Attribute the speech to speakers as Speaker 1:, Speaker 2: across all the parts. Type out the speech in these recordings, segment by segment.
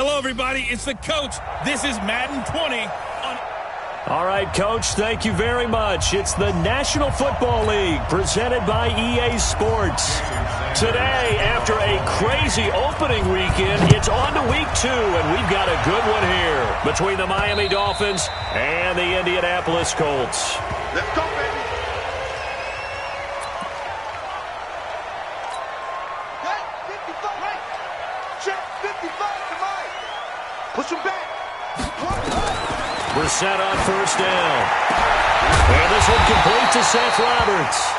Speaker 1: Hello, everybody. It's the coach. This is Madden 20.
Speaker 2: All right, Coach, thank you very much. It's the National Football League presented by EA Sports. Today, after a crazy opening weekend, it's on to week 2, and we've got a good one here between the Miami Dolphins and the Indianapolis Colts.
Speaker 3: Let's go, baby. Right, 55. Right. Check 55 to Mike. Push him back.
Speaker 2: Brissett on first down. And this one complete to Seth Roberts.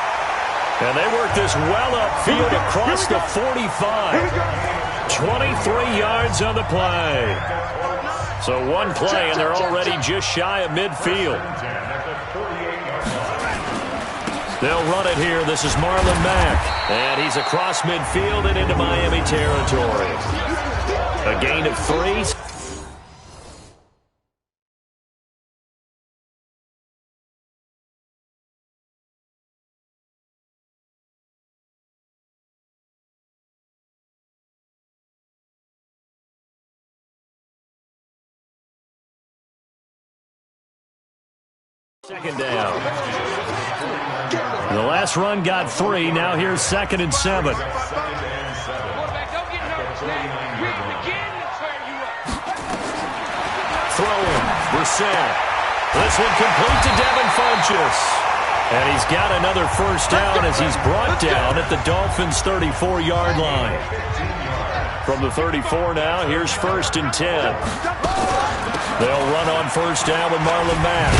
Speaker 2: And they work this well upfield across the 45. 23 yards on the play. So one play, and they're already just shy of midfield. They'll run it here. This is Marlon Mack. And he's across midfield and into Miami territory. A gain of 3. Second down. The last run got 3. Now here's 2nd and 7. Throwing. Brissett. This one complete to Devin Funchess. And he's got another first down as he's brought down at the Dolphins' 34-yard line. From the 34 now, here's 1st and 10. They'll run on first down with Marlon Mack.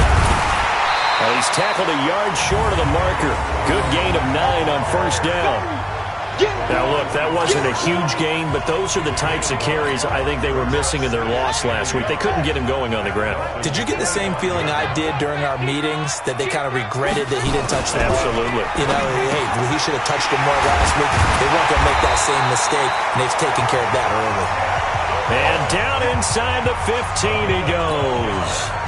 Speaker 2: Well, he's tackled a yard short of the marker. Good gain of 9 on first down. Now, look, that wasn't a huge gain, but those are the types of carries I think they were missing in their loss last week. They couldn't get him going on the ground.
Speaker 4: Did you get the same feeling I did during our meetings, that they kind of regretted that he didn't touch the ball?
Speaker 2: Absolutely.
Speaker 4: You know, hey, he should have touched him more last week. They weren't going to make that same mistake, and they've taken care of that early.
Speaker 2: And down inside the 15 he goes.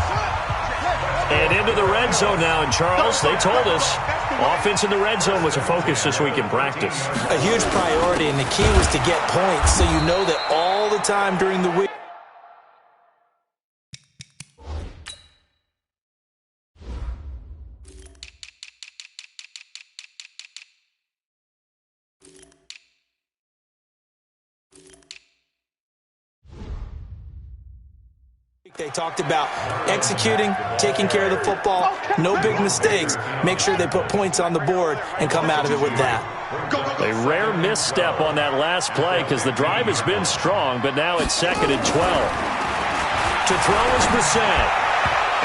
Speaker 2: And into the red zone now. And, Charles, they told us offense in the red zone was a focus this week in practice.
Speaker 4: A huge priority, and the key was to get points so you know that all the time during the week. They talked about executing, taking care of the football, no big mistakes. Make sure they put points on the board and come out of it with that.
Speaker 2: A rare misstep on that last play because the drive has been strong, but now it's 2nd and 12. To throw is Brissett.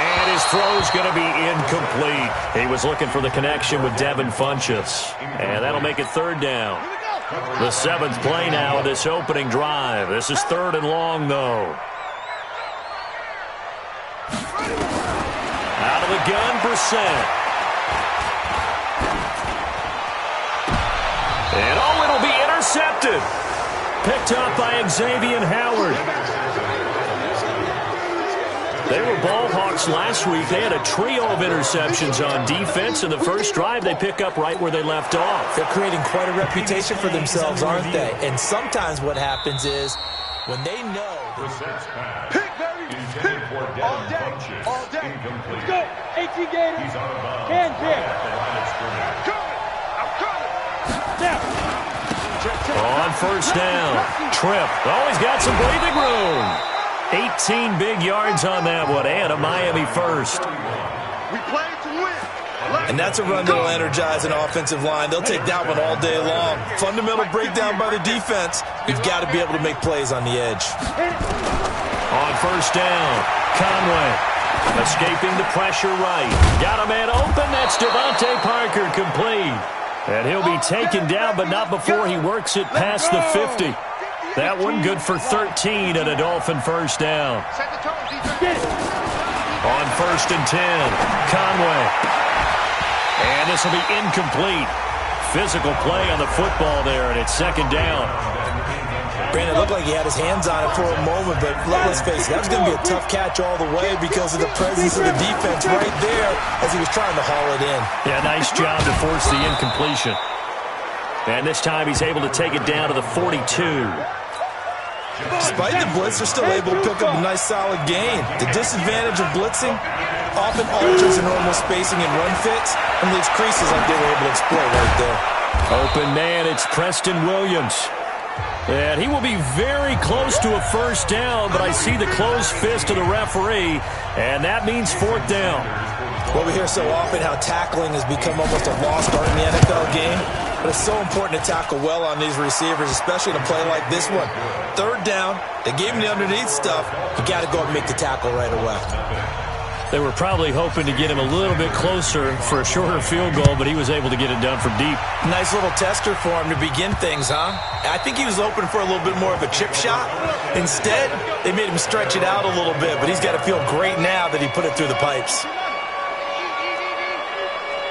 Speaker 2: And his throw's going to be incomplete. He was looking for the connection with Devin Funchess. And that'll make it 3rd down. The 7th play now of this opening drive. This is 3rd and long, though. Out of the gun, Brissett. And, oh, it'll be intercepted. Picked up by Xavier Howard. They were ball hawks last week. They had a trio of interceptions on defense. In the first drive, they pick up right where they left off.
Speaker 4: They're creating quite a reputation for themselves, aren't they? And sometimes what happens is when they know.
Speaker 3: Pick, baby. Pick. All day. All day. Let's go. 18 Gators. Hand pick. Coming. I'm coming.
Speaker 2: Now. On first down. Tripp. Oh, he's got some breathing room. 18 big yards on that one, and a Miami first.
Speaker 3: We played to win.
Speaker 4: And that's a run that'll energize an offensive line. They'll take that one all day long. Fundamental breakdown by the defense. You've got to be able to make plays on the edge.
Speaker 2: On first down, Conway escaping the pressure right. Got a man open. That's Devontae Parker complete. And he'll be taken down, but not before he works it past the 50. That one good for 13 and a Dolphin first down. On 1st and 10, Conway. And this will be incomplete. Physical play on the football there, and it's 2nd down.
Speaker 4: Brandon, it looked like he had his hands on it for a moment, but let's face it, that was going to be a tough catch all the way because of the presence of the defense right there as he was trying to haul it in.
Speaker 2: Yeah, nice job to force the incompletion. And this time he's able to take it down to the 42.
Speaker 4: Despite the blitz, they're still able to pick up a nice solid gain. The disadvantage of blitzing often alters the normal spacing and run fits and leaves creases like they were able to exploit right there.
Speaker 2: Open man, it's Preston Williams. And he will be very close to a first down, but I see the closed fist of the referee, and that means fourth down.
Speaker 4: Well, we hear so often how tackling has become almost a lost art in the NFL game, but it's so important to tackle well on these receivers, especially in a play like this one. Third down, they gave him the underneath stuff. You got to go and make the tackle right away.
Speaker 2: They were probably hoping to get him a little bit closer for a shorter field goal, but he was able to get it done from deep.
Speaker 4: Nice little tester for him to begin things, huh? I think he was hoping for a little bit more of a chip shot. Instead, they made him stretch it out a little bit, but he's got to feel great now that he put it through the pipes.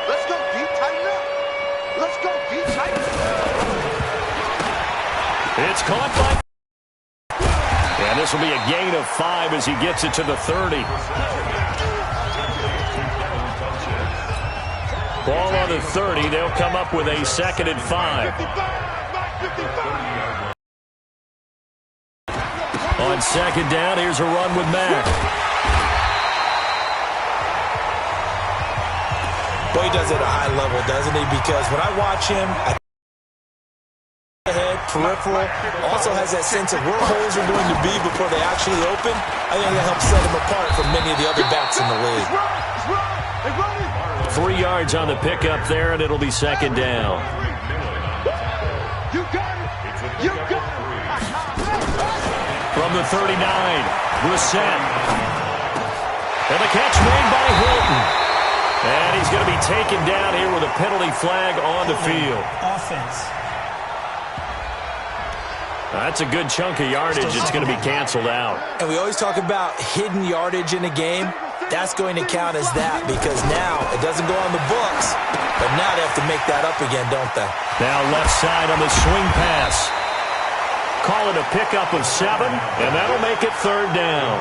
Speaker 3: Let's go, deep, tighten up. Let's go, deep, tighten up.
Speaker 2: It's caught by... And this will be a gain of 5 as he gets it to the 30. Ball on the 30. They'll come up with a 2nd and 5. On 2nd down, here's a run with Mack.
Speaker 4: Boy, he does it at a high level, doesn't he? Because when I watch him, head, peripheral, also has that sense of where holes are going to be before they actually open. I think that helps set him apart from many of the other backs in the league.
Speaker 2: 3 yards on the pickup there, and it'll be 2nd down.
Speaker 3: You got it. You got it.
Speaker 2: From the 39, Brissett. And the catch made by Hilton. And he's going to be taken down here with a penalty flag on the field.
Speaker 5: Offense.
Speaker 2: That's a good chunk of yardage. It's going to be canceled out.
Speaker 4: And we always talk about hidden yardage in a game. That's going to count as that because now it doesn't go on the books, but now they have to make that up again, don't they?
Speaker 2: Now left side on the swing pass. Call it a pickup of 7, and that'll make it 3rd down.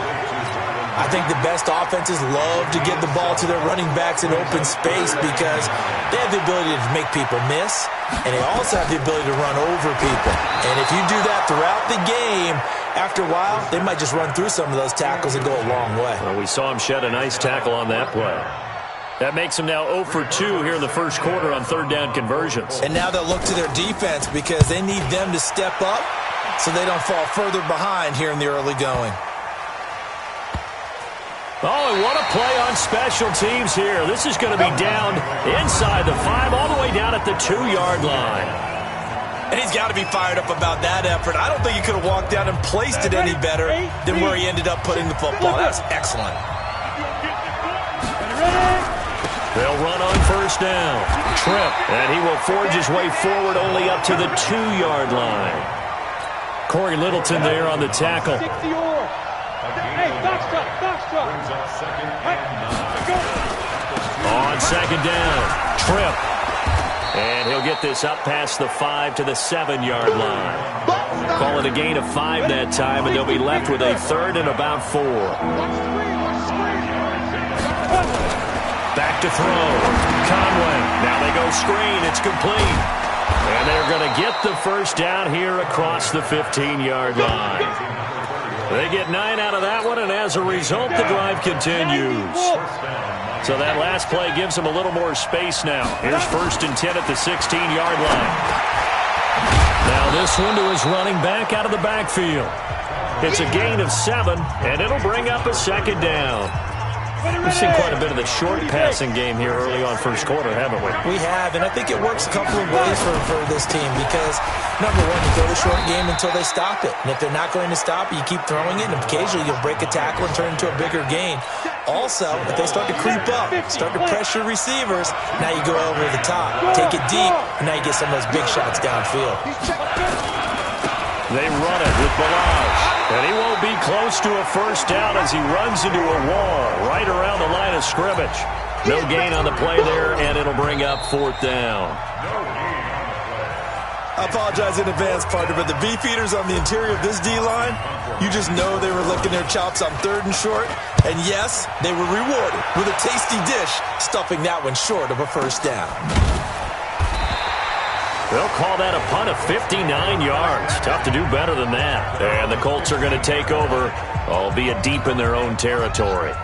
Speaker 4: I think the best offenses love to give the ball to their running backs in open space because they have the ability to make people miss, and they also have the ability to run over people. And if you do that throughout the game, after a while, they might just run through some of those tackles and go a long way.
Speaker 2: Well, we saw him shed a nice tackle on that play. That makes him now 0 for 2 here in the first quarter on 3rd down conversions.
Speaker 4: And now they'll look to their defense because they need them to step up so they don't fall further behind here in the early going.
Speaker 2: Oh, and what a play on special teams here. This is going to be down inside the 5, all the way down at the 2-yard line.
Speaker 4: And he's got to be fired up about that effort. I don't think he could have walked down and placed it any better than where he ended up putting the football. That's excellent.
Speaker 2: They'll run on 1st down. Tripp, and he will forge his way forward only up to the 2-yard line. Corey Littleton there on the tackle.
Speaker 3: Hey, box truck.
Speaker 2: On 2nd down, Tripp. And he'll get this up past the 5 to the 7-yard line. Call it a gain of 5 that time, and they'll be left with a 3rd and about 4. Back to throw. Conway. Now they go screen. It's complete. And they're going to get the first down here across the 15-yard line. They get 9 out of that one, and as a result, the drive continues. So that last play gives them a little more space now. Here's 1st and 10 at the 16-yard line. Now this one to his running back out of the backfield. It's a gain of 7, and it'll bring up a 2nd down. We've seen quite a bit of the short passing game here early on first quarter, haven't we?
Speaker 4: We have, and I think it works a couple of ways for this team because, number one, you throw the short game until they stop it. And if they're not going to stop it, you keep throwing it, and occasionally you'll break a tackle and turn it into a bigger gain. Also, if they start to creep up, start to pressure receivers, now you go over the top, take it deep, and now you get some of those big shots downfield.
Speaker 2: They run it with Balazs. And he won't be close to a first down as he runs into a wall right around the line of scrimmage. No gain on the play there, and it'll bring up 4th down.
Speaker 4: I apologize in advance, partner, but the beefeaters on the interior of this D-line, you just know they were licking their chops on 3rd and short. And yes, they were rewarded with a tasty dish, stuffing that one short of a first down.
Speaker 2: They'll call that a punt of 59 yards. Tough to do better than that. And the Colts are going to take over, albeit deep in their own territory.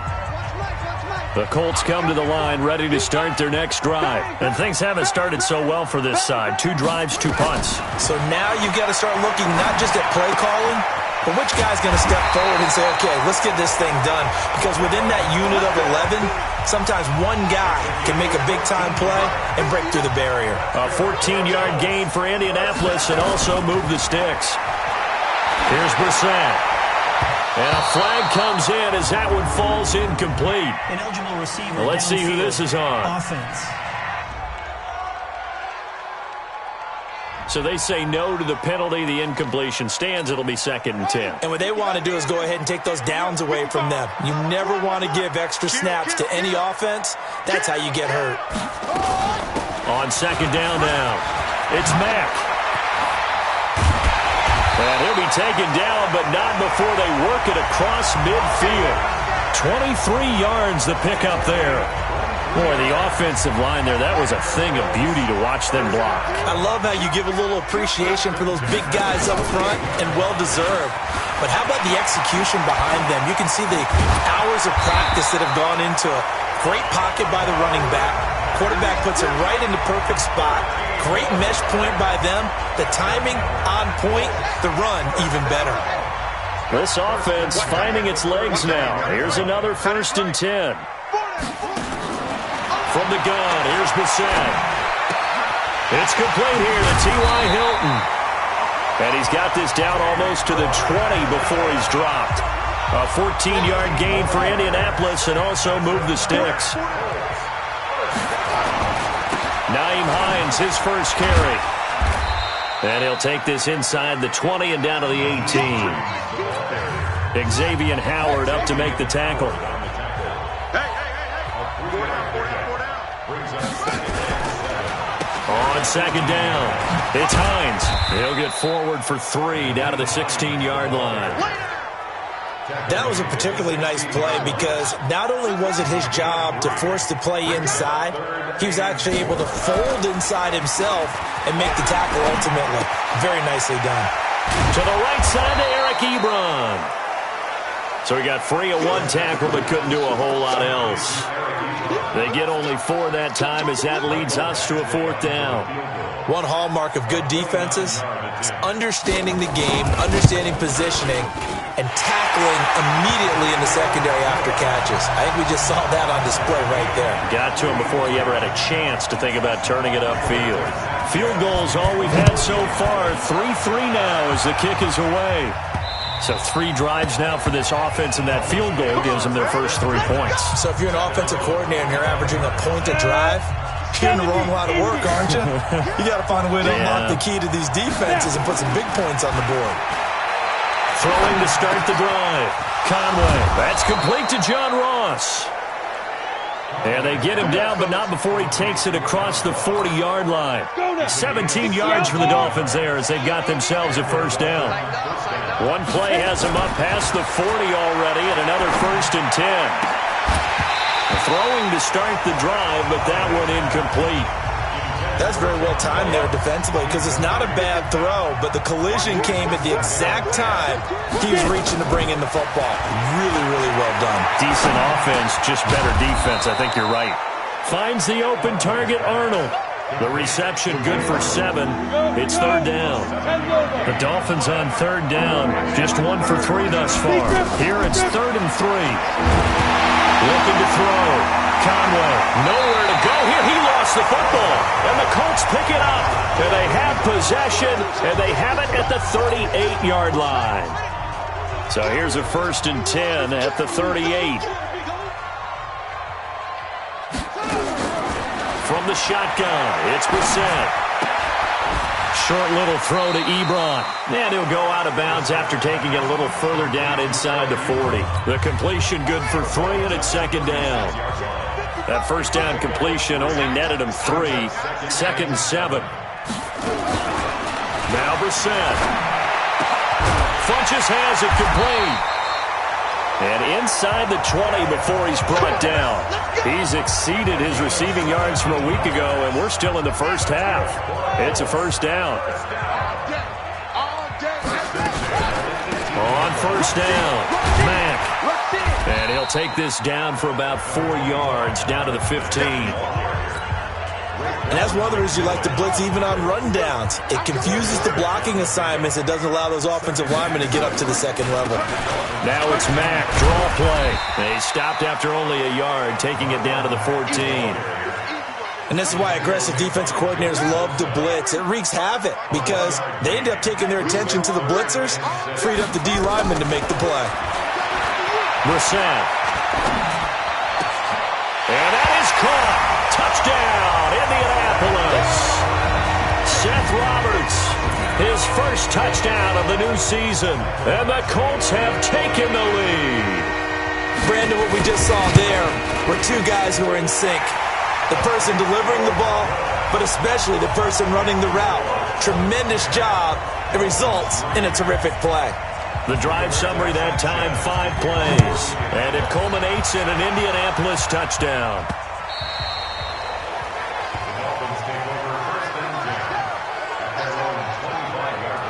Speaker 2: The Colts come to the line ready to start their next drive. And things haven't started so well for this side. 2 drives, 2 punts.
Speaker 4: So now you've got to start looking not just at play calling, but which guy's going to step forward and say, okay, let's get this thing done. Because within that unit of 11, sometimes one guy can make a big-time play and break through the barrier.
Speaker 2: A 14-yard gain for Indianapolis and also move the sticks. Here's Brissett. And a flag comes in as that one falls incomplete.
Speaker 5: Ineligible receiver.
Speaker 2: Well, let's see who this is on.
Speaker 5: Offense.
Speaker 2: So they say no to the penalty. The incompletion stands. It'll be 2nd and 10.
Speaker 4: And what they want to do is go ahead and take those downs away from them. You never want to give extra snaps to any offense. That's how you get hurt.
Speaker 2: On 2nd down now, it's Mack. And he'll be taken down, but not before they work it across midfield. 23 yards the pickup there. Boy, the offensive line there, that was a thing of beauty to watch them block.
Speaker 4: I love how you give a little appreciation for those big guys up front, and well-deserved. But how about the execution behind them? You can see the hours of practice that have gone into it. Great pocket by the running back. Quarterback puts it right in the perfect spot. Great mesh point by them. The timing on point. The run even better.
Speaker 2: This offense finding its legs now. Here's another 1st and 10. From the gun, here's Brissett. It's complete here to T.Y. Hilton. And he's got this down almost to the 20 before he's dropped. A 14-yard gain for Indianapolis and also move the sticks. Nyheim Hines, his first carry. And he'll take this inside the 20 and down to the 18. Xavier Howard up to make the tackle. On 2nd down, it's Hines. He'll get forward for 3 down to the 16-yard line.
Speaker 4: That was a particularly nice play because not only was it his job to force the play inside, he was actually able to fold inside himself and make the tackle ultimately. Very nicely done.
Speaker 2: To the right side to Eric Ebron. So he got free of 1 tackle but couldn't do a whole lot else. They get only 4 that time as that leads us to a 4th down.
Speaker 4: One hallmark of good defenses is understanding the game, understanding positioning, and tackling immediately in the secondary after catches. I think we just saw that on display right there.
Speaker 2: Got to him before he ever had a chance to think about turning it upfield. Field goals all we've had so far. 3-3 now as the kick is away. So 3 drives now for this offense, and that field goal gives them their first 3 points.
Speaker 4: So if you're an offensive coordinator and you're averaging a point a drive, you're in the wrong line of work, aren't you? You got to find a way to unlock the key to these defenses and put some big points on the board.
Speaker 2: Throwing to start the drive. Conway. That's complete to John Ross. And they get him down, but not before he takes it across the 40-yard line. 17 yards for the Dolphins there as they've got themselves a 1st down. One play has them up past the 40 already and another 1st and 10. Throwing to start the drive, but that one incomplete.
Speaker 4: That's very well timed there defensively because it's not a bad throw, but the collision came at the exact time he was reaching to bring in the football. Really, really well done.
Speaker 2: Decent offense, just better defense. I think you're right. Finds the open target, Arnold. The reception good for 7. It's 3rd down. The Dolphins on 3rd down. Just 1 for 3 thus far. Here it's 3rd and 3. Looking to throw. Conway, nowhere to go here. He lost the football. And the Colts pick it up. And they have possession, and they have it at the 38-yard line. So here's a 1st and 10 at the 38. From the shotgun, it's Brissett. Short little throw to Ebron. And he'll go out of bounds after taking it a little further down inside the 40. The completion good for 3, and it's 2nd down. That 1st down completion only netted him 3. 2nd and 7. Now Brissett. Funches has it complete. And inside the 20 before he's brought down. He's exceeded his receiving yards from a week ago, and we're still in the first half. It's a first down. On first down, Mack. And he'll take this down for about 4 yards, down to the 15.
Speaker 4: And that's one of the reasons you like to blitz even on rundowns. It confuses the blocking assignments. It doesn't allow those offensive linemen to get up to the second level.
Speaker 2: Now it's Mack, draw play. They stopped after only a yard, taking it down to the 14.
Speaker 4: And this is why aggressive defensive coordinators love to blitz. It wreaks havoc because they end up taking their attention to the blitzers, freed up the D lineman to make the play.
Speaker 2: Brissett. And that is caught. Touchdown, Indianapolis. Seth Roberts, his first touchdown of the new season. And the Colts have taken the lead.
Speaker 4: Brandon, what we just saw there were two guys who are in sync. The person delivering the ball, but especially the person running the route. Tremendous job. It results in a terrific play.
Speaker 2: The drive summary that time, 5 plays. And it culminates in an Indianapolis touchdown.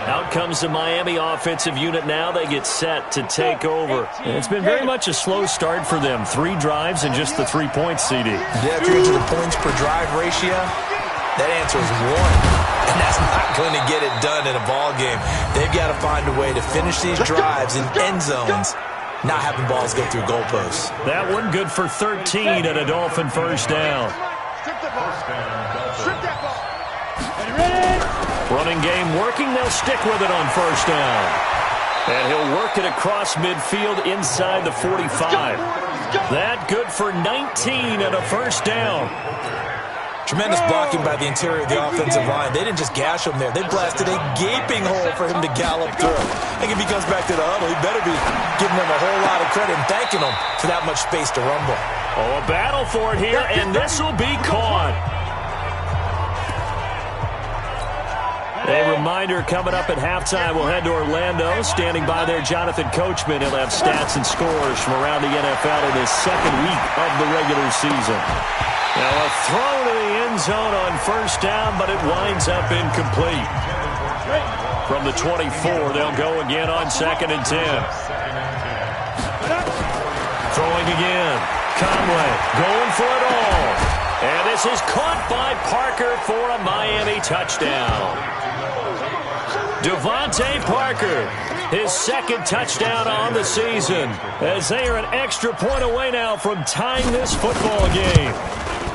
Speaker 2: Out comes the Miami offensive unit now. They get set to take over. And it's been very much a slow start for them. 3 drives and just the 3 points, CD.
Speaker 4: Yeah, if you're into the points per drive ratio, that answer is 1. And that's not going to get it done in a ball game. They've got to find a way to finish these drives in end zones, not having balls go through goalposts.
Speaker 2: That one good for 13 at a Dolphin first down. Running game working. They'll stick with it on first down. And he'll work it across midfield inside the 45. That good for 19 at a first down.
Speaker 4: Tremendous blocking by the interior of the offensive line. They didn't just gash him there. They blasted a gaping hole for him to gallop through. I think if he comes back to the huddle, he better be giving them a whole lot of credit and thanking them for that much space to rumble.
Speaker 2: Oh, a battle for it here, and this will be caught. A reminder coming up at halftime. We'll head to Orlando. Standing by there, Jonathan Coachman. He'll have stats and scores from around the NFL in his second week of the regular season. Now a throw to the end zone on first down, but it winds up incomplete. From the 24, they'll go again on 2nd and 10. Throwing again. Conway going for it all. And this is caught by Parker for a Miami touchdown. Devontae Parker, his second touchdown on the season, as they are an extra point away now from tying this football game.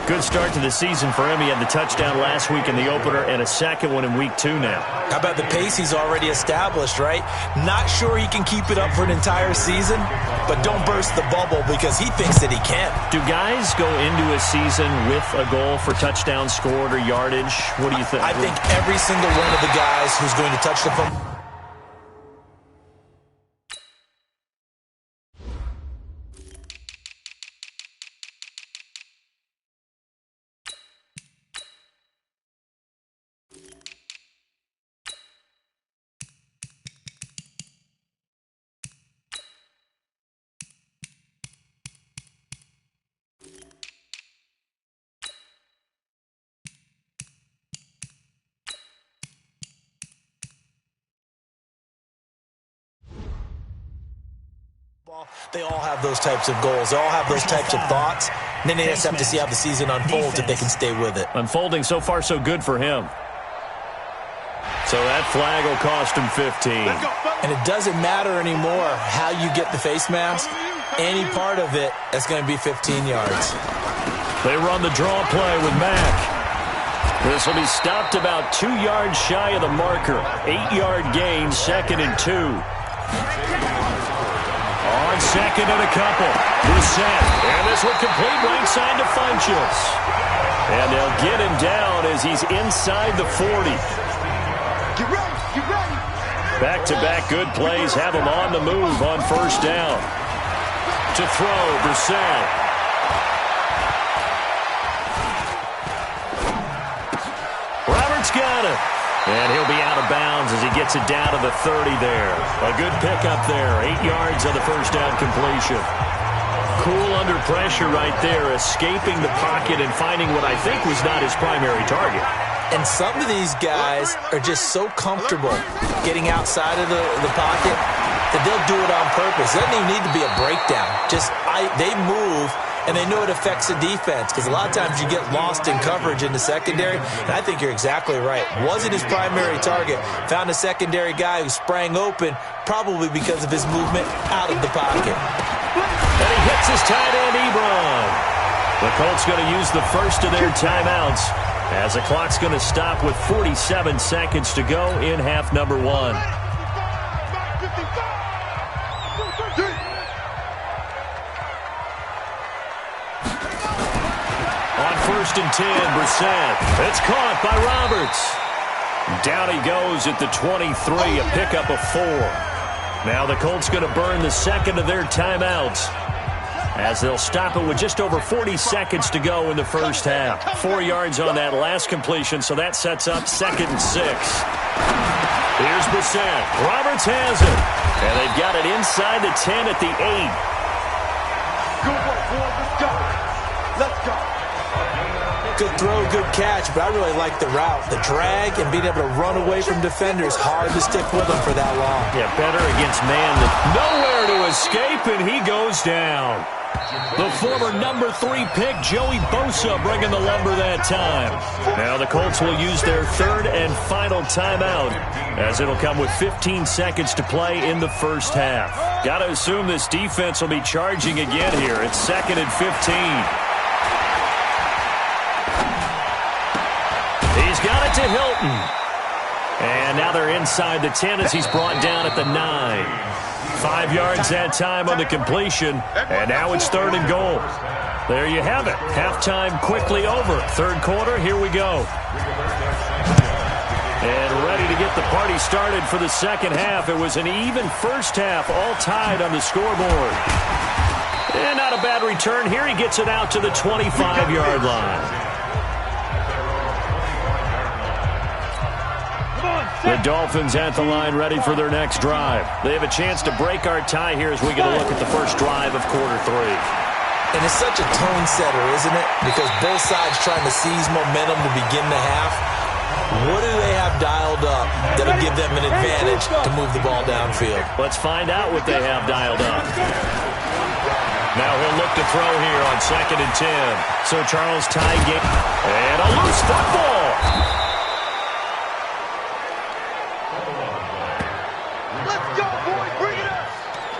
Speaker 2: Good start to the season for him. He had the touchdown last week in the opener and a second one in week 2 now.
Speaker 4: How about the pace he's already established, right? Not sure he can keep it up for an entire season, but don't burst the bubble because he thinks that he can.
Speaker 2: Do guys go into a season with a goal for touchdown scored or yardage? What do you think?
Speaker 4: I think every single one of the guys who's going to touch the football. They all have those types of goals. They all have those types of thoughts. And then they just have to see how the season unfolds if they can stay with it.
Speaker 2: Unfolding so far so good for him. So that flag will cost him 15.
Speaker 4: And it doesn't matter anymore how you get the face mask. Any part of it, that's going to be 15 yards.
Speaker 2: They run the draw play with Mack. This will be stopped about 2 yards shy of the marker. 8-yard gain, 2nd and 2. On 2nd and a couple. Brissett. And this will complete right side to Funchess. And they'll get him down as he's inside the 40. Back-to-back good plays have him on the move on first down. To throw, Brissett. Roberts got it. And he'll be out of bounds as he gets it down to the 30 there. A good pickup there. 8 yards on the first down completion. Cool under pressure right there, escaping the pocket and finding what I think was not his primary target.
Speaker 4: And some of these guys are just so comfortable getting outside of the pocket that they'll do it on purpose. It doesn't even need to be a breakdown. They move, and they know it affects the defense because a lot of times you get lost in coverage in the secondary, and I think you're exactly right. Wasn't his primary target. Found a secondary guy who sprang open, probably because of his movement out of the pocket.
Speaker 2: And he hits his tight end, Ebron. The Colts going to use the first of their timeouts as the clock's going to stop with 47 seconds to go in half number 1. On 1st and 10, Brissett. It's caught by Roberts. Down he goes at the 23, a pickup of 4. Now the Colts going to burn the second of their timeouts as they'll stop it with just over 40 seconds to go in the first half. 4 yards on that last completion, so that sets up 2nd and 6. Here's Brissett. Roberts has it. And they've got it inside the 10 at the 8.
Speaker 3: Good work, boys. Let's go. Let's go.
Speaker 4: Good throw, good catch, but I really like the route. The drag and being able to run away from defenders, hard to stick with them for that long.
Speaker 2: Yeah, better against man than nowhere to escape, and he goes down. The former number 3 pick, Joey Bosa, bringing the lumber that time. Now the Colts will use their 3rd and final timeout as it'll come with 15 seconds to play in the first half. Got to assume this defense will be charging again here. It's 2nd and 15. He's got it to Hilton. And now they're inside the 10 as he's brought down at the 9. 5 yards that time on the completion, and now it's 3rd and goal. There you have it. Halftime quickly over. 3rd quarter, here we go. And ready to get the party started for the second half. It was an even first half, all tied on the scoreboard. And not a bad return here. He gets it out to the 25-yard line. The Dolphins at the line ready for their next drive. They have a chance to break our tie here as we get a look at the first drive of quarter 3.
Speaker 4: And it's such a tone setter, isn't it? Because both sides trying to seize momentum to begin the half. What do they have dialed up that'll give them an advantage to move the ball downfield?
Speaker 2: Let's find out what they have dialed up. Now he'll look to throw here on 2nd and 10. So Charles tie game. And a loose football.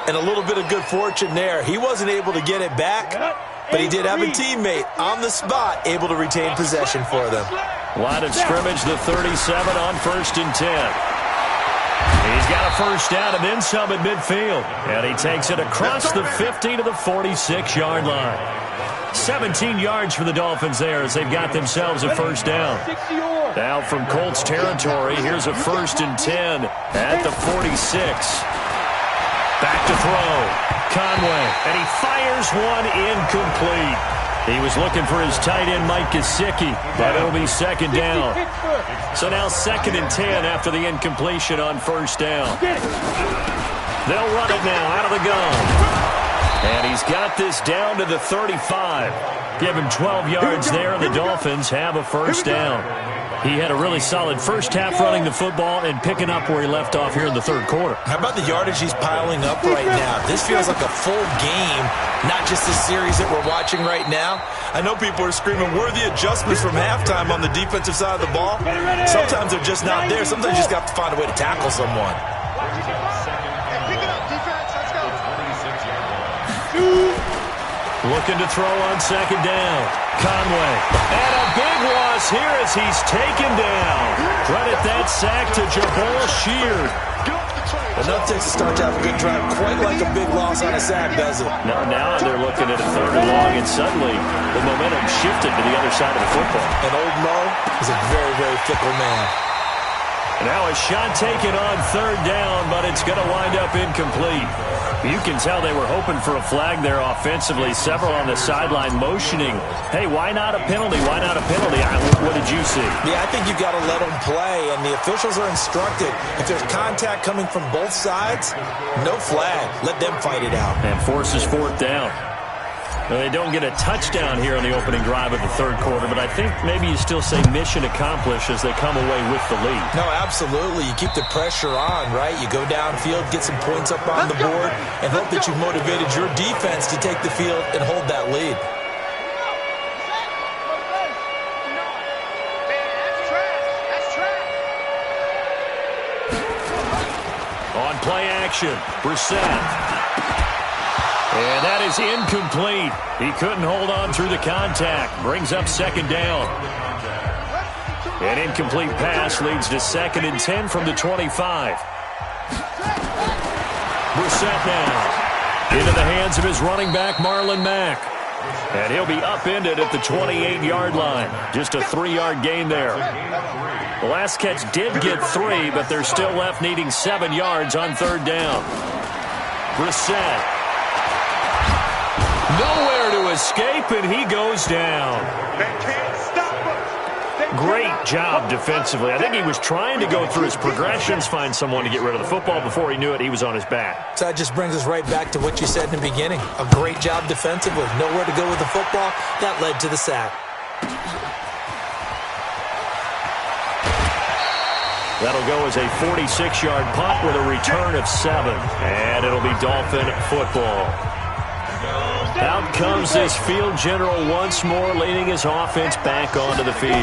Speaker 4: And a little bit of good fortune there. He wasn't able to get it back, but he did have a teammate on the spot able to retain possession for them.
Speaker 2: Line of scrimmage, the 37 on 1st and 10. He's got a first down and then some at midfield. And he takes it across the 50 to the 46-yard line. 17 yards for the Dolphins there as they've got themselves a first down. Now from Colts territory, here's a 1st and 10 at the 46. Back to throw. Conway. And he fires one incomplete. He was looking for his tight end, Mike Gesicki, but it'll be 2nd down. So now 2nd and 10 after the incompletion on 1st down. They'll run it now out of the gun. And he's got this down to the 35. Give him 12 yards there, and the Dolphins have a first down. He had a really solid first half running the football and picking up where he left off here in the 3rd quarter.
Speaker 4: How about the yardage he's piling up right now? This feels like a full game, not just the series that we're watching right now. I know people are screaming, where are the adjustments from halftime on the defensive side of the ball? Sometimes they're just not there. Sometimes you just have to find a way to tackle someone.
Speaker 3: Pick it up, defense. Let's go.
Speaker 2: Looking to throw on 2nd down. Conway. And a big loss here as he's taken down. Credit that sack to Jabal Sheard.
Speaker 4: Enough takes to start to have a good drive. Quite like a big loss on a sack, does it?
Speaker 2: Now they're looking at a 3rd and long, and suddenly the momentum shifted to the other side of the football.
Speaker 4: And old Mo is a very, very fickle man.
Speaker 2: Now a shot taken on 3rd down, but it's going to wind up incomplete. You can tell they were hoping for a flag there offensively. Several on the sideline motioning, hey, why not a penalty? Why not a penalty? What did you see?
Speaker 4: Yeah, I think you've got to let them play, and the officials are instructed. If there's contact coming from both sides, no flag. Let them fight it out.
Speaker 2: And forces fourth down. Well, they don't get a touchdown here on the opening drive of the third quarter, but I think maybe you still say mission accomplished as they come away with the lead.
Speaker 4: No, absolutely. You keep the pressure on, right? You go downfield, get some points up on the board, and hope that you've motivated your defense to take the field and hold that lead.
Speaker 2: On play action, Brissett. And that is incomplete. He couldn't hold on through the contact. Brings up second down. An incomplete pass leads to 2nd and 10 from the 25. Brissett now into the hands of his running back, Marlon Mack. And he'll be upended at the 28-yard line. Just a 3-yard gain there. The last catch did get 3, but they're still left needing 7 yards on third down. Brissett. Nowhere to escape, and he goes down. Great job defensively. I think he was trying to go through his progressions, find someone to get rid of the football. Before he knew it, he was on his back.
Speaker 4: So that just brings us right back to what you said in the beginning. A great job defensively. Nowhere to go with the football. That led to the sack.
Speaker 2: That'll go as a 46-yard punt with a return of 7. And it'll be Dolphin football. Out comes this field general once more, leading his offense back onto the field.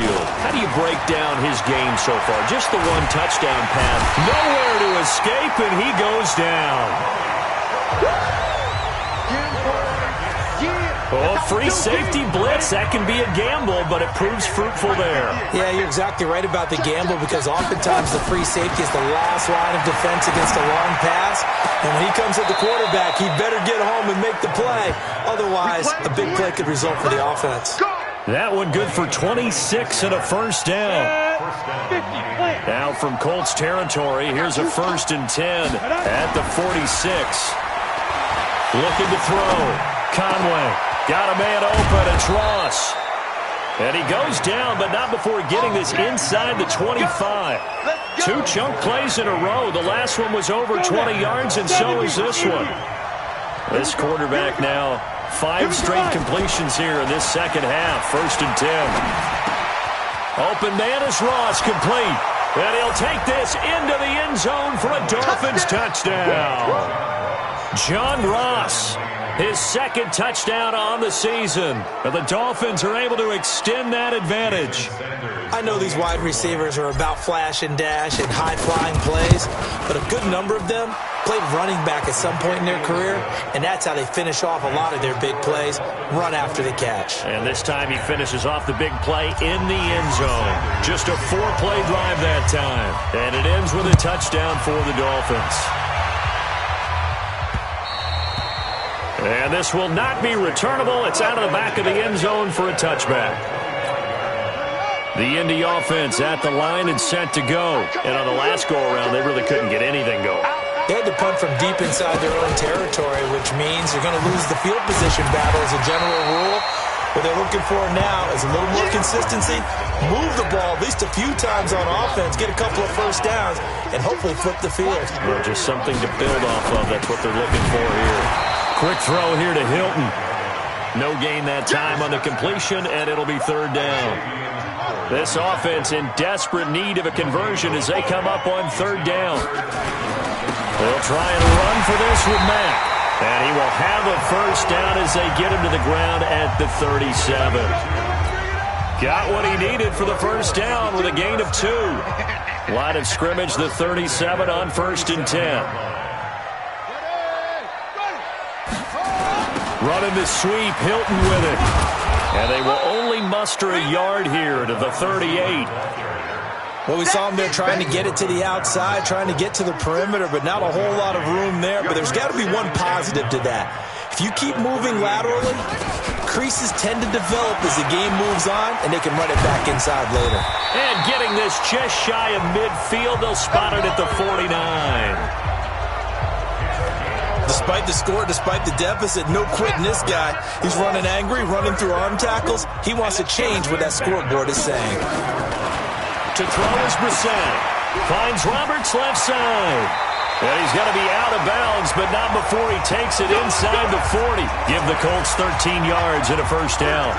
Speaker 2: How do you break down his game so far? Just the one touchdown pass. Nowhere to escape, and he goes down. Oh, free safety blitz. That can be a gamble, but it proves fruitful there.
Speaker 4: Yeah, you're exactly right about the gamble because oftentimes the free safety is the last line of defense against a long pass. And when he comes at the quarterback, he better get home and make the play. Otherwise, a big play could result for the offense.
Speaker 2: That one good for 26 and a first down. Now from Colts territory, here's a 1st and 10 at the 46. Looking to throw. Conway. Got a man open. It's Ross. And he goes down, but not before getting this inside the 25. 2 chunk plays in a row. The last one was over 20 yards, and so is this one. This quarterback now, 5 straight completions here in this second half. 1st and 10. Open man is Ross, complete. And he'll take this into the end zone for a Dolphins touchdown. John Ross. His 2nd touchdown on the season. But the Dolphins are able to extend that advantage.
Speaker 4: I know these wide receivers are about flash and dash and high-flying plays, but a good number of them played running back at some point in their career, and that's how they finish off a lot of their big plays, run after the catch.
Speaker 2: And this time he finishes off the big play in the end zone. Just a 4-play drive that time. And it ends with a touchdown for the Dolphins. And this will not be returnable. It's out of the back of the end zone for a touchback. The Indy offense at the line and set to go. And on the last go-around, they really couldn't get anything going.
Speaker 4: They had to punt from deep inside their own territory, which means you're going to lose the field position battle as a general rule. What they're looking for now is a little more consistency, move the ball at least a few times on offense, get a couple of first downs, and hopefully flip the field.
Speaker 2: Well, just something to build off of. That's what they're looking for here. Quick throw here to Hilton. No gain that time on the completion, and it'll be 3rd down. This offense in desperate need of a conversion as they come up on 3rd down. They'll try and run for this with Mack. And he will have a first down as they get him to the ground at the 37. Got what he needed for the first down with a gain of 2. Line of scrimmage, the 37 on 1st and 10. Running the sweep, Hilton with it. And they will only muster a yard here to the 38.
Speaker 4: Well, we saw them there trying to get it to the outside, trying to get to the perimeter, but not a whole lot of room there. But there's got to be one positive to that. If you keep moving laterally, creases tend to develop as the game moves on, and they can run it back inside later.
Speaker 2: And getting this just shy of midfield, they'll spot it at the 49.
Speaker 4: Despite the score, despite the deficit, no quitting this guy. He's running angry, running through arm tackles. He wants to change what that scoreboard is saying.
Speaker 2: To throw is Brissett. Finds Roberts left side. And he's going to be out of bounds, but not before he takes it inside the 40. Give the Colts 13 yards and a first down.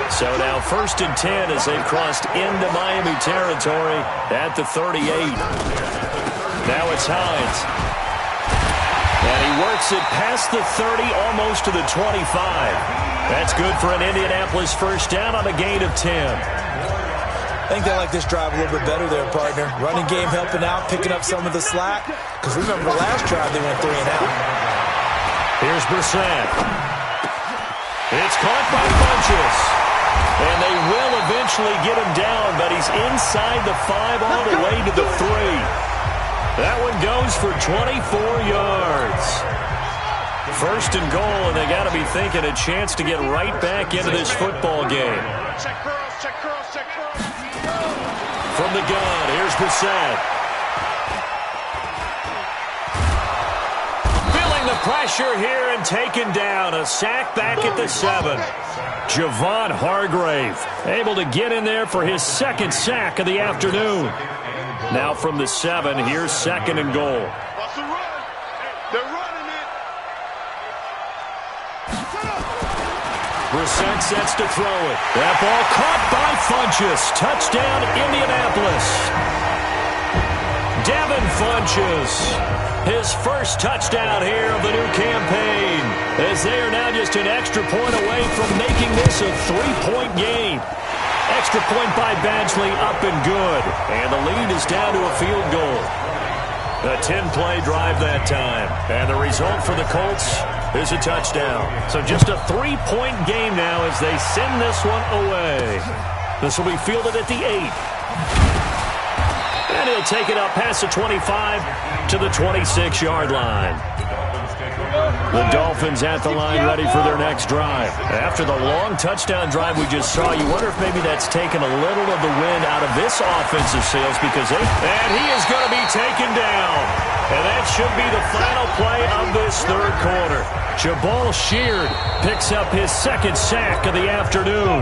Speaker 2: So now 1st and 10 as they've crossed into Miami territory at the 38. Now it's Hines. And he works it past the 30, almost to the 25. That's good for an Indianapolis first down on a gain of 10.
Speaker 4: I think they like this drive a little bit better there, partner. Running game helping out, picking up some of the slack. Because remember, the last drive they went 3 and out.
Speaker 2: Here's Brissett. It's caught by Funchess. And they will eventually get him down, but he's inside the 5 all the way to the 3. That one goes for 24 yards. 1st and goal, and they got to be thinking a chance to get right back into this football game. From the gun, here's Brissett. Feeling the pressure here and taken down. A sack back at the 7. Javon Hargrave able to get in there for his 2nd sack of the afternoon. Now from the 7, here's 2nd and goal. Brissett sets to throw it. That ball caught by Funchess. Touchdown, Indianapolis. Devin Funchess, his first touchdown here of the new campaign, as they are now just an extra point away from making this a 3-point game. Extra point by Badgley, up and good. And the lead is down to a field goal. A 10-play drive that time. And the result for the Colts is a touchdown. So just a 3-point game now as they send this one away. This will be fielded at the 8. And he'll take it up past the 25 to the 26-yard line. The Dolphins at the line ready for their next drive. After the long touchdown drive we just saw, you wonder if maybe that's taken a little of the wind out of this offensive sails because and he is going to be taken down. And that should be the final play of this 3rd quarter. Jabal Sheard picks up his 2nd sack of the afternoon.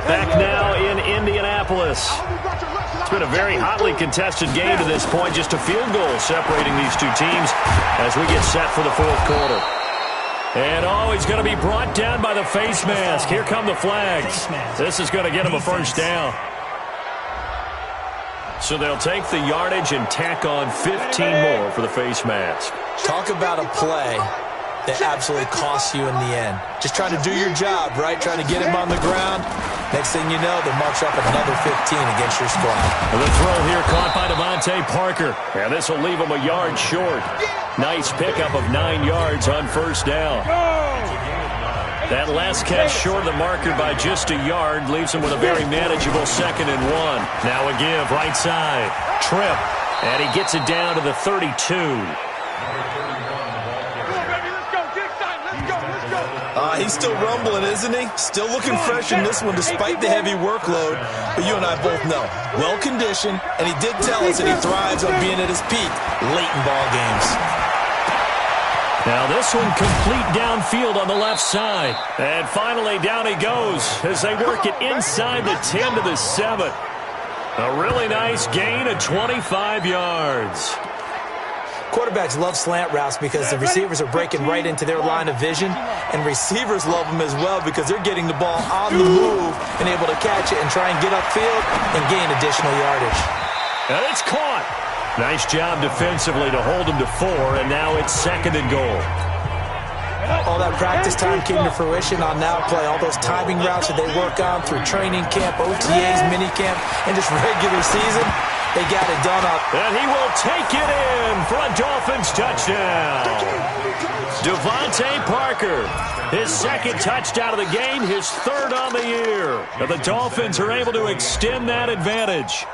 Speaker 2: Back now in Indianapolis. It's been a very hotly contested game to this point. Just a field goal separating these two teams as we get set for the 4th quarter. And he's going to be brought down by the face mask. Here come the flags. This is going to get him a first down. So they'll take the yardage and tack on 15 more for the face mask.
Speaker 4: Talk about a play that absolutely costs you in the end. Just trying to do your job, right? Trying to get him on the ground. Next thing you know, they march up another 15 against your squad.
Speaker 2: The throw here caught by Devontae Parker. And this will leave him a yard short. Nice pickup of 9 yards on first down. That last catch short of the marker by just a yard leaves him with a very manageable 2nd and 1. Now a give, right side. Trip. And he gets it down to the 32.
Speaker 4: He's still rumbling, isn't he? Still looking fresh in this one despite the heavy workload. But you and I both know, well-conditioned, and he did tell us that he thrives on being at his peak late in ball games.
Speaker 2: Now this one complete downfield on the left side. And finally down he goes as they work it inside the 10 to the 7. A really nice gain of 25 yards.
Speaker 4: Quarterbacks love slant routes because the receivers are breaking right into their line of vision, and receivers love them as well because they're getting the ball on the move and able to catch it and try and get upfield and gain additional yardage.
Speaker 2: And it's caught. Nice job defensively to hold him to 4, and now it's 2nd and goal.
Speaker 4: All that practice time came to fruition on now play. All those timing routes that they work on through training camp, OTAs, minicamp, and just regular season. They got it done up.
Speaker 2: And he will take it in for a Dolphins touchdown. Devontae Parker, his 2nd touchdown of the game, his 3rd on the year. And the Dolphins are able to extend that advantage.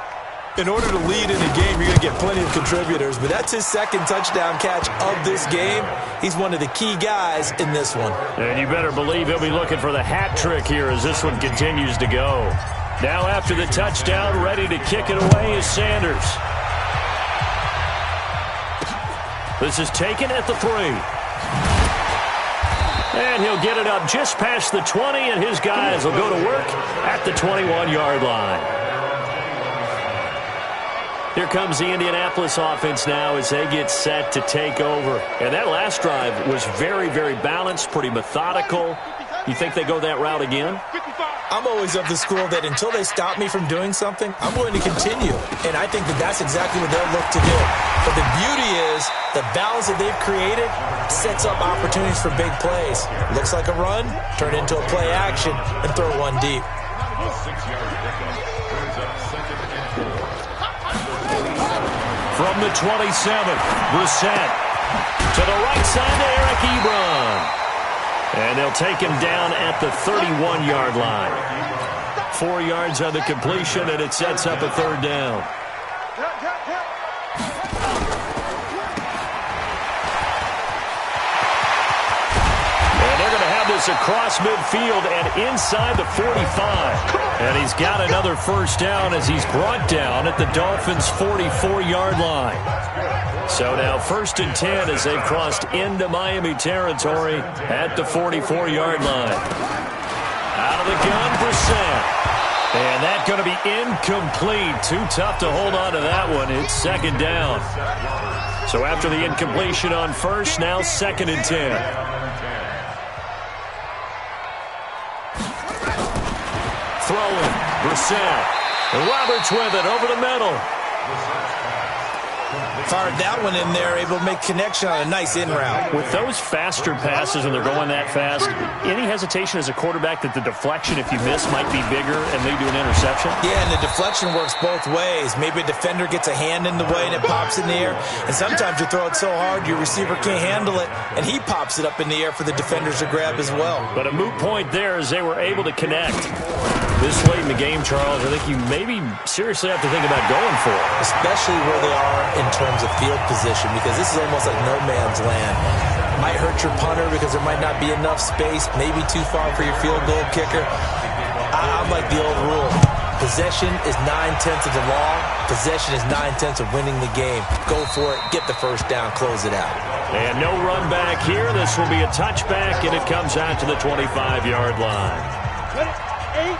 Speaker 4: In order to lead in a game, you're going to get plenty of contributors, but that's his 2nd touchdown catch of this game. He's one of the key guys in this one.
Speaker 2: And you better believe he'll be looking for the hat trick here as this one continues to go. Now after the touchdown, ready to kick it away is Sanders. This is taken at the 3. And he'll get it up just past the 20, and his guys will go to work at the 21-yard line. Here comes the Indianapolis offense now as they get set to take over. And that last drive was very, very balanced, pretty methodical. You think they go that route again?
Speaker 4: I'm always of the school that until they stop me from doing something, I'm going to continue. And I think that that's exactly what they'll look to do. But the beauty is the balance that they've created sets up opportunities for big plays. Looks like a run, turn into a play action, and throw one deep.
Speaker 2: From the 27, Brissett to the right side to Eric Ebron. And they'll take him down at the 31-yard line. 4 yards on the completion, and it sets up a 3rd down. And they're going to have this across midfield and inside the 45. And he's got another 1st down as he's brought down at the Dolphins' 44-yard line. So now 1st and 10 as they've crossed into Miami territory at the 44-yard line. Out of the gun, Brissett. And that's going to be incomplete. Too tough to hold on to that one. It's 2nd down. So after the incompletion on 1st, now 2nd and 10. Throwing, Brissett. Roberts with it over the middle.
Speaker 4: Fired that one in there, able to make connection on a nice in route.
Speaker 2: With those faster passes and they're going that fast, any hesitation as a quarterback that the deflection, if you miss, might be bigger and lead to an interception?
Speaker 4: Yeah, and the deflection works both ways. Maybe a defender gets a hand in the way and it pops in the air. And sometimes you throw it so hard your receiver can't handle it, and he pops it up in the air for the defenders to grab as well.
Speaker 2: But a moot point there as they were able to connect. This late in the game, Charles, I think you maybe seriously have to think about going for it.
Speaker 4: Especially where they are in terms of field position, because this is almost like no man's land. Might hurt your punter because there might not be enough space, maybe too far for your field goal kicker. I'm like the old rule. Possession is 9/10 of the law. Possession is 9/10 of winning the game. Go for it, get the 1st down, close it out.
Speaker 2: And no run back here. This will be a touchback, and it comes out to the 25-yard line.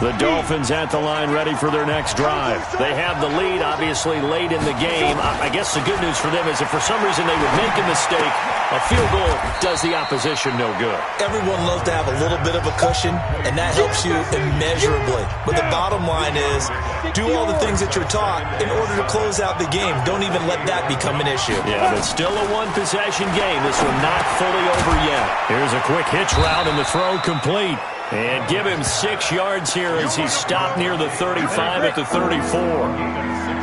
Speaker 2: The Dolphins at the line ready for their next drive. They have the lead, obviously, late in the game. I guess the good news for them is if for some reason they would make a mistake, a field goal does the opposition no good.
Speaker 4: Everyone loves to have a little bit of a cushion, and that helps you immeasurably. But the bottom line is, do all the things that you're taught in order to close out the game. Don't even let that become an issue.
Speaker 2: Yeah, but still a one-possession game. This one not fully over yet. Here's a quick hitch route, and the throw complete. And give him 6 yards here as he's stopped near the 35 at the 34.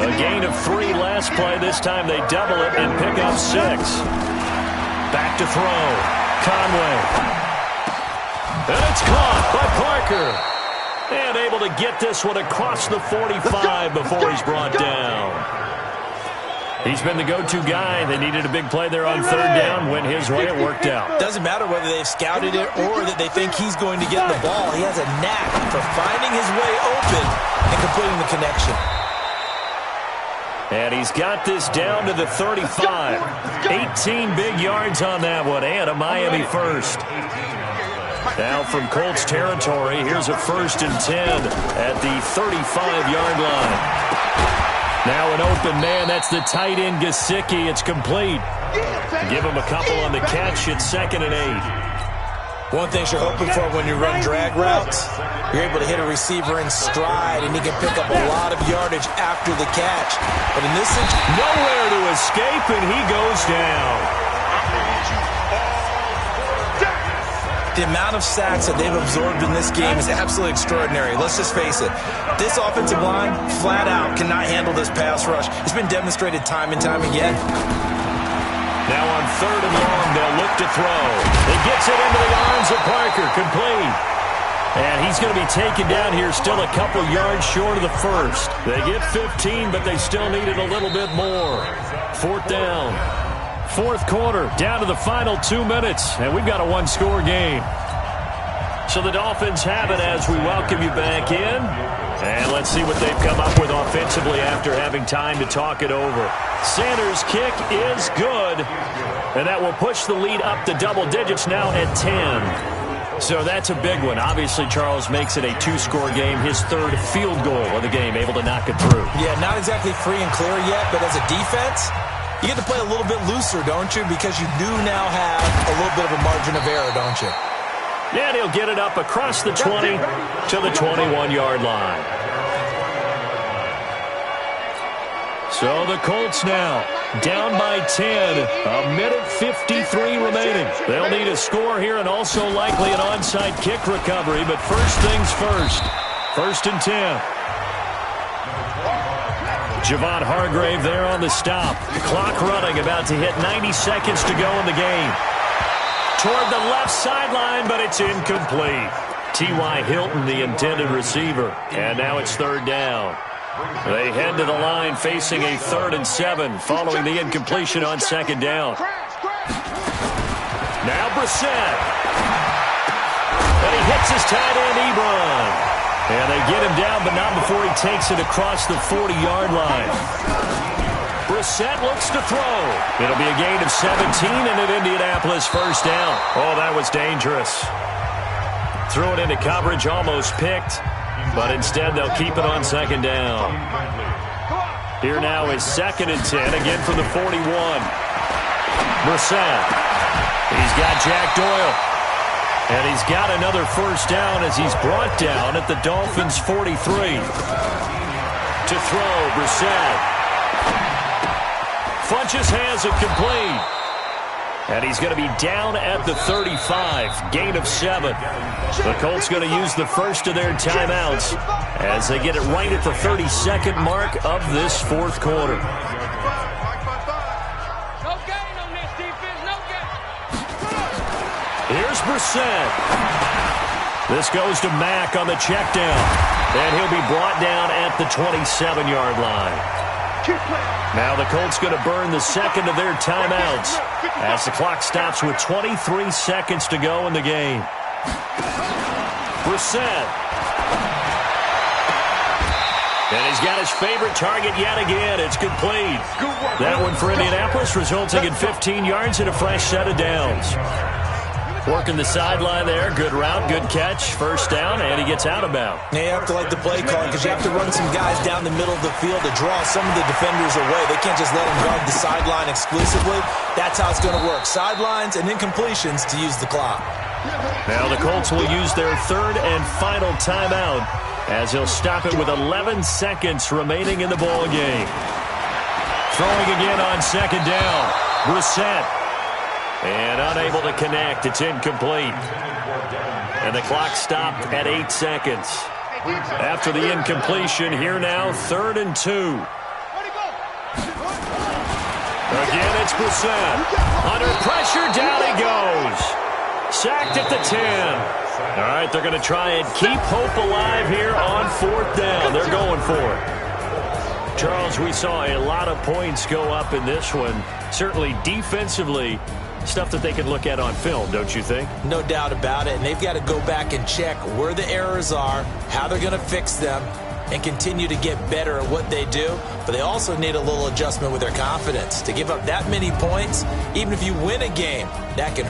Speaker 2: A gain of 3 last play. This time they double it and pick up 6. Back to throw. Conway. And it's caught by Parker. And able to get this one across the 45 before he's brought down. He's been the go-to guy. They needed a big play there on 3rd down. Went his way. It worked out.
Speaker 4: Doesn't matter whether they've scouted it or that they think he's going to get the ball. He has a knack for finding his way open and completing the connection.
Speaker 2: And he's got this down to the 35. 18 big yards on that one, and a Miami 1st. Now from Colts territory, here's a 1st and 10 at the 35-yard line. Now an open man, that's the tight end Gesicki. It's complete. Give him a couple on the catch. It's 2nd and 8.
Speaker 4: One thing you're hoping for when you run drag routes, you're able to hit a receiver in stride, and he can pick up a lot of yardage after the catch. But in this situation,
Speaker 2: nowhere to escape, and he goes down.
Speaker 4: The amount of sacks that they've absorbed in this game is absolutely extraordinary. Let's just face it. This offensive line, flat out, cannot handle this pass rush. It's been demonstrated time and time again.
Speaker 2: Now on 3rd and long, they'll look to throw. It gets it into the arms of Parker, complete. And he's going to be taken down here, still a couple yards short of the 1st. They get 15, but they still needed a little bit more. 4th down. 4th quarter, down to the final 2 minutes, and we've got a 1-score game. So the Dolphins have it as we welcome you back in. And let's see what they've come up with offensively after having time to talk it over. Sanders' kick is good. And that will push the lead up to double digits now at 10. So that's a big one. Obviously, Charles makes it a 2-score game. His third field goal of the game, able to knock it through.
Speaker 4: Yeah, not exactly free and clear yet, but as a defense, you get to play a little bit looser, don't you? Because you do now have a little bit of a margin of error, don't you?
Speaker 2: Yeah, and he'll get it up across the 20 to the 21-yard line. So the Colts now down by 10. A minute 53 remaining. They'll need a score here and also likely an onside kick recovery. But first things first. 1st and 10. Javon Hargrave there on the stop. Clock running, about to hit 90 seconds to go in the game. Toward the left sideline, but it's incomplete. T.Y. Hilton, the intended receiver. And now it's 3rd down. They head to the line facing a 3rd and 7 following the incompletion on 2nd down. Now Brissett. And he hits his tight end, Ebron. And they get him down, but not before he takes it across the 40-yard line. Brissett looks to throw. It'll be a gain of 17 and an Indianapolis 1st down. Oh, that was dangerous. Threw it into coverage, almost picked. But instead, they'll keep it on 2nd down. Here now is 2nd and 10, again from the 41. Brissett. He's got Jack Doyle. And he's got another 1st down as he's brought down at the Dolphins' 43. To throw, Brissett. Funches has it complete. And he's going to be down at the 35. Gain of 7. The Colts going to use the first of their timeouts as they get it right at the 32nd mark of this 4th quarter.
Speaker 5: No gain on this defense, no gain.
Speaker 2: Here's Brissett. This goes to Mack on the check down. And he'll be brought down at the 27-yard line. Now the Colts going to burn the 2nd of their timeouts as the clock stops with 23 seconds to go in the game. Brissett. And he's got his favorite target yet again. It's complete. That one for Indianapolis, resulting in 15 yards and a fresh set of downs. Working the sideline there. Good route, good catch. 1st down, and he gets out of bounds.
Speaker 4: You have to like the play call because you have to run some guys down the middle of the field to draw some of the defenders away. They can't just let them guard the sideline exclusively. That's how it's going to work. Sidelines and incompletions to use the clock.
Speaker 2: Now the Colts will use their 3rd and final timeout as he'll stop it with 11 seconds remaining in the ball game. Throwing again on 2nd down. Brissett. And unable to connect. It's incomplete. And the clock stopped at 8 seconds. After the incompletion, here now, 3rd and 2. Again, it's Brissett. Under pressure, down he goes. Sacked at the 10. All right, they're going to try and keep hope alive here on 4th down. They're going for it. Charles, we saw a lot of points go up in this one. Certainly defensively, stuff that they can look at on film, don't you think?
Speaker 4: No doubt about it. And they've got to go back and check where the errors are, how they're going to fix them, and continue to get better at what they do. But they also need a little adjustment with their confidence. To give up that many points, even if you win a game, that can